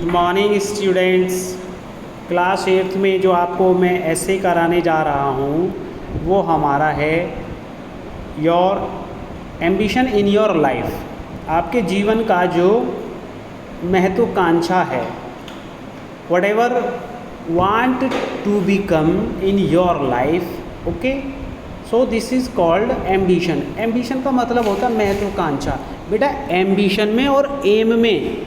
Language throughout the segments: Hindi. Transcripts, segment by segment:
Good morning students. Class 8th में जो आपको मैं ऐसे कराने जा रहा हूँ वो हमारा है your ambition in your life. आपके जीवन का जो महत्वाकांक्षा है, whatever want to become in your life, okay. So this is called ambition. Ambition का मतलब होता है महत्वाकांक्षा। बेटा एम्बिशन में और एम में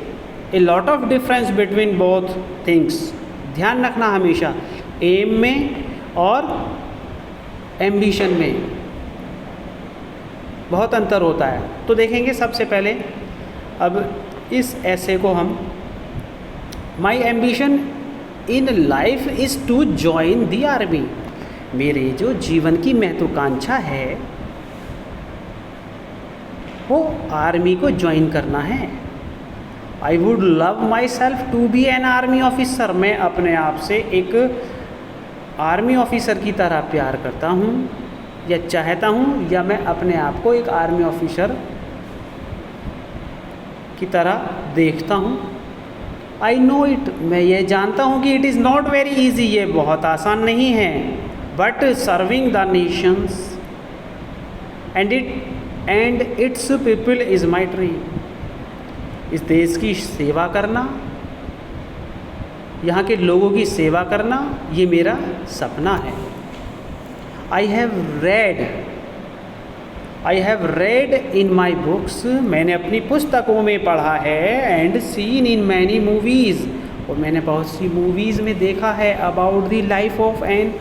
a lot of difference between both things. ध्यान रखना हमेशा, एम में और एम्बिशन में बहुत अंतर होता है। तो देखेंगे सबसे पहले अब इस ऐसे को हम, my ambition in life is to join the army. मेरे जो जीवन की महत्वाकांक्षा है वो आर्मी को ज्वाइन करना है। I would love myself to be an army officer. मैं अपने आप से एक आर्मी ऑफिसर की तरह प्यार करता हूँ या चाहता हूँ, या मैं अपने आप को एक आर्मी ऑफिसर की तरह देखता हूँ। आई नो इट, मैं ये जानता हूँ कि it is not very easy, ये बहुत आसान नहीं है। But serving the Nations and it's people is my dream. इस देश की सेवा करना, यहाँ के लोगों की सेवा करना, ये मेरा सपना है। I have read in my books. मैंने अपनी पुस्तकों में पढ़ा है। And seen in many movies, और मैंने बहुत सी मूवीज़ में देखा है about the life of N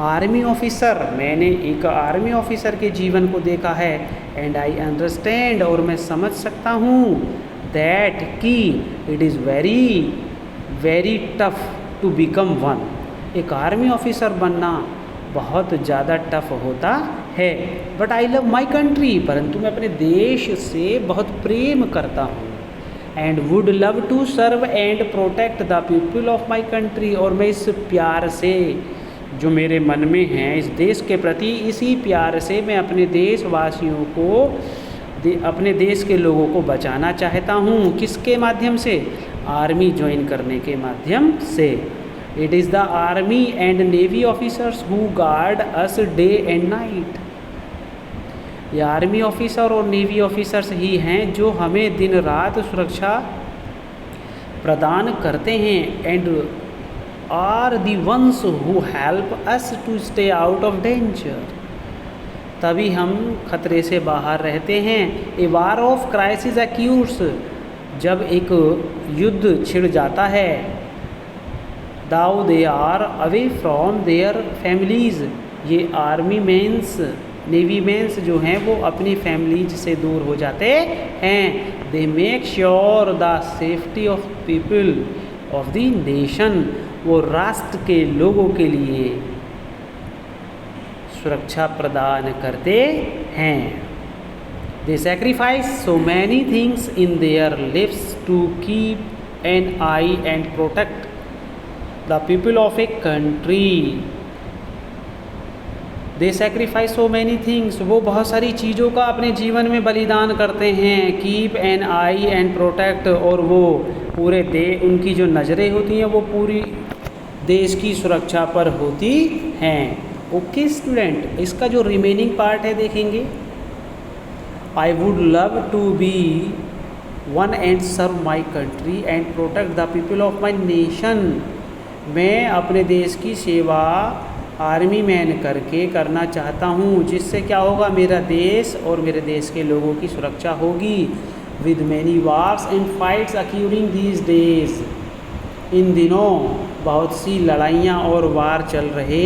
army officer. मैंने एक आर्मी ऑफिसर के जीवन को देखा है। एंड आई अंडरस्टैंड, और मैं समझ सकता हूँ दैट कि it is very very tough to become one. एक आर्मी ऑफिसर बनना बहुत ज़्यादा टफ होता है। But I love my country, परंतु मैं अपने देश से बहुत प्रेम करता हूँ। And would love to serve and protect the people of my country, और मैं इस प्यार से जो मेरे मन में है इस देश के प्रति, इसी प्यार से मैं अपने देशवासियों को, अपने देश के लोगों को बचाना चाहता हूँ। किसके माध्यम से? आर्मी ज्वाइन करने के माध्यम से। It is the army and navy officers who guard us day and night. ये आर्मी ऑफिसर और नेवी ऑफिसर्स ही हैं जो हमें दिन रात सुरक्षा प्रदान करते हैं। And are the ones who help us to stay out of danger. तभी हम खतरे से बाहर रहते हैं। ए वार ऑफ क्राइसिस अक्यूर्स, जब एक युद्ध छिड़ जाता है, though they are away from their families. ये आर्मी मेंस, नेवी मेंस जो हैं वो अपनी फैमिलीज से दूर हो जाते हैं। They make sure the safety of people of the nation. वो राष्ट्र के लोगों के लिए सुरक्षा प्रदान करते हैं। They sacrifice so many things in their lives to keep an eye and protect the people of a country. They sacrifice so many things, वो बहुत सारी चीज़ों का अपने जीवन में बलिदान करते हैं। Keep an eye and protect, और वो पूरे उनकी जो नज़रें होती हैं वो पूरी देश की सुरक्षा पर होती हैं। ओके स्टूडेंट, इसका जो रिमेनिंग पार्ट है देखेंगे। I would love to be one and serve my country and protect the people of my nation. मैं अपने देश की सेवा आर्मी मैन करके करना चाहता हूँ, जिससे क्या होगा, मेरा देश और मेरे देश के लोगों की सुरक्षा होगी। With many wars and fights occurring these days. इन दिनों बहुत सी लड़ाइयाँ और वार चल रहे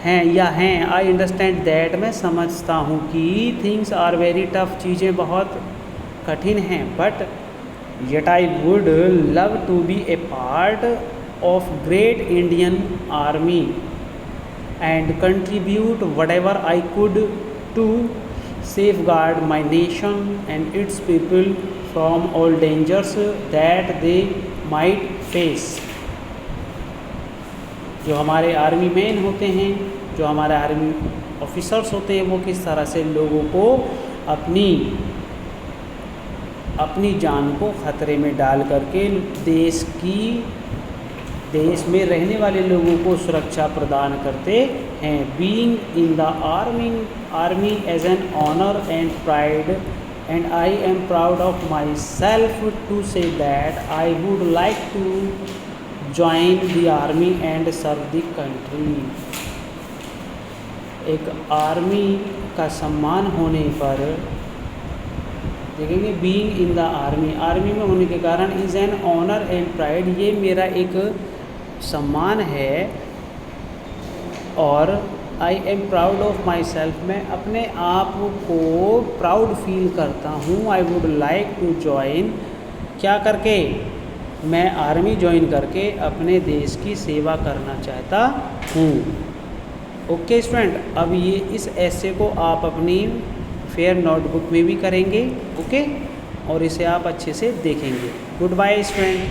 हैं या हैं। आई अंडरस्टैंड दैट, मैं समझता हूँ कि थिंग्स आर वेरी टफ, चीज़ें बहुत कठिन हैं। But yet I would love to be a part of great Indian army and contribute whatever I could to safeguard my nation and its people from all dangers that they might face। जो हमारे आर्मी मैन होते हैं, जो हमारे आर्मी ऑफिसर्स होते हैं, वो किस तरह से लोगों को अपनी अपनी जान को खतरे में डाल करके देश में रहने वाले लोगों को सुरक्षा प्रदान करते हैं। Being in the army as an honour and pride, and I am proud of myself to say that I would like to join the army and serve the country. एक आर्मी का सम्मान होने पर देखेंगे, बीइंग इन द आर्मी में होने के कारण is an honour and pride, ये मेरा एक सम्मान है। और I am proud of myself, मैं अपने आप को प्राउड फील करता हूँ। I would like to join, क्या करके, मैं आर्मी ज्वाइन करके अपने देश की सेवा करना चाहता हूँ। ओके स्टूडेंट, अब ये इस ऐसे को आप अपनी फेयर नोटबुक में भी करेंगे। ओके, और इसे आप अच्छे से देखेंगे। Goodbye student.